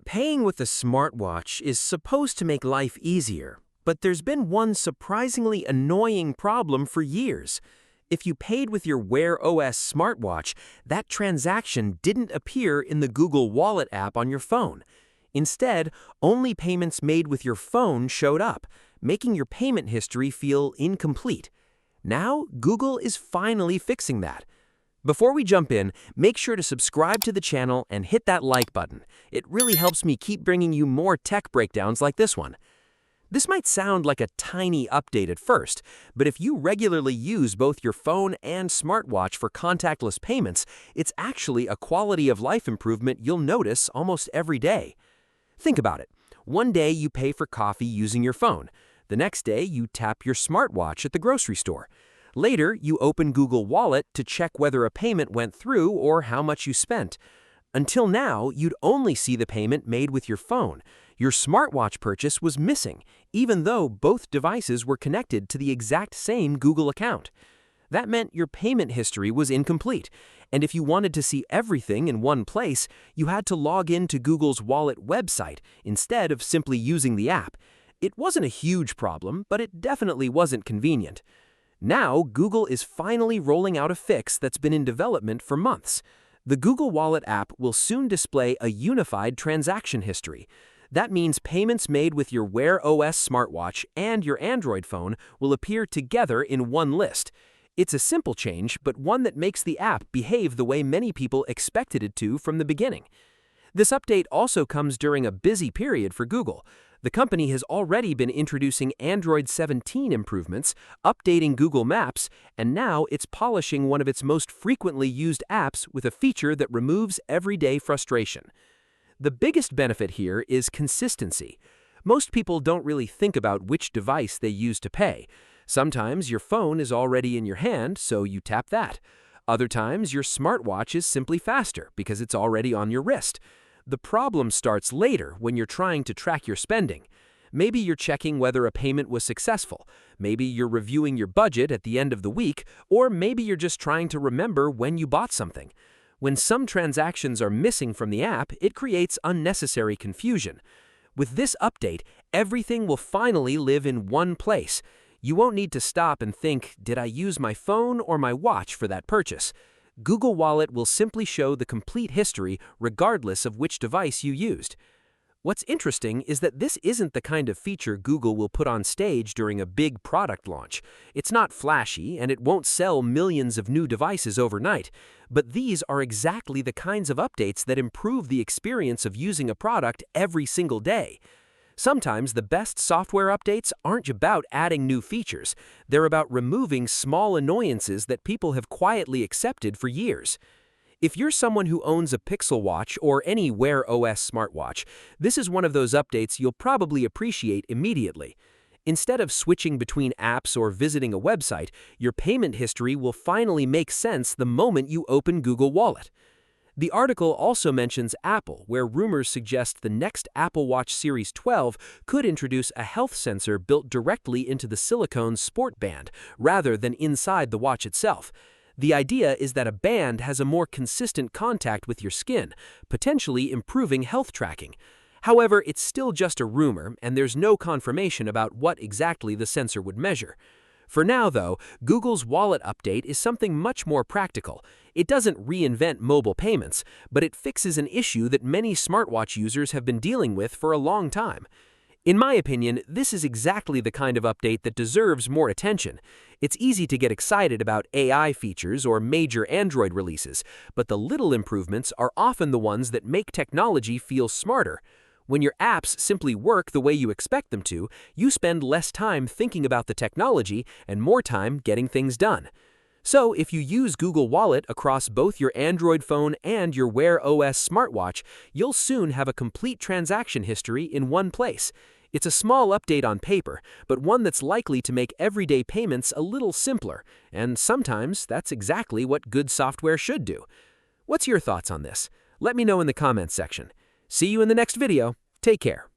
Paying with a smartwatch is supposed to make life easier, but there's been one surprisingly annoying problem for years. If you paid with your Wear OS smartwatch, that transaction didn't appear in the Google Wallet app on your phone. Instead, only payments made with your phone showed up, making your payment history feel incomplete. Now, Google is finally fixing that. Before we jump in, make sure to subscribe to the channel and hit that like button. It really helps me keep bringing you more tech breakdowns like this one. This might sound like a tiny update at first, but if you regularly use both your phone and smartwatch for contactless payments, it's actually a quality of life improvement you'll notice almost every day. Think about it. One day you pay for coffee using your phone. The next day you tap your smartwatch at the grocery store. Later, you open Google Wallet to check whether a payment went through or how much you spent. Until now, you'd only see the payment made with your phone. Your smartwatch purchase was missing, even though both devices were connected to the exact same Google account. That meant your payment history was incomplete, and if you wanted to see everything in one place, you had to log in to Google's Wallet website instead of simply using the app. It wasn't a huge problem, but it definitely wasn't convenient. Now, Google is finally rolling out a fix that's been in development for months. The Google Wallet app will soon display a unified transaction history. That means payments made with your Wear OS smartwatch and your Android phone will appear together in one list. It's a simple change, but one that makes the app behave the way many people expected it to from the beginning. This update also comes during a busy period for Google. The company has already been introducing Android 17 improvements, updating Google Maps, and now it's polishing one of its most frequently used apps with a feature that removes everyday frustration. The biggest benefit here is consistency. Most people don't really think about which device they use to pay. Sometimes your phone is already in your hand, so you tap that. Other times, your smartwatch is simply faster because it's already on your wrist. The problem starts later when you're trying to track your spending. Maybe you're checking whether a payment was successful. Maybe you're reviewing your budget at the end of the week, or maybe you're just trying to remember when you bought something. When some transactions are missing from the app, it creates unnecessary confusion. With this update, everything will finally live in one place. You won't need to stop and think, did I use my phone or my watch for that purchase? Google Wallet will simply show the complete history regardless of which device you used. What's interesting is that this isn't the kind of feature Google will put on stage during a big product launch. It's not flashy, and it won't sell millions of new devices overnight. But these are exactly the kinds of updates that improve the experience of using a product every single day. Sometimes the best software updates aren't about adding new features. They're about removing small annoyances that people have quietly accepted for years. If you're someone who owns a Pixel Watch or any Wear OS smartwatch, this is one of those updates you'll probably appreciate immediately. Instead of switching between apps or visiting a website, your payment history will finally make sense the moment you open Google Wallet. The article also mentions Apple, where rumors suggest the next Apple Watch Series 12 could introduce a health sensor built directly into the silicone sport band, rather than inside the watch itself. The idea is that a band has a more consistent contact with your skin, potentially improving health tracking. However, it's still just a rumor, and there's no confirmation about what exactly the sensor would measure. For now, though, Google's Wallet update is something much more practical. It doesn't reinvent mobile payments, but it fixes an issue that many smartwatch users have been dealing with for a long time. In my opinion, this is exactly the kind of update that deserves more attention. It's easy to get excited about AI features or major Android releases, but the little improvements are often the ones that make technology feel smarter. When your apps simply work the way you expect them to, you spend less time thinking about the technology and more time getting things done. So, if you use Google Wallet across both your Android phone and your Wear OS smartwatch, you'll soon have a complete transaction history in one place. It's a small update on paper, but one that's likely to make everyday payments a little simpler, and sometimes that's exactly what good software should do. What's your thoughts on this? Let me know in the comments section. See you in the next video. Take care.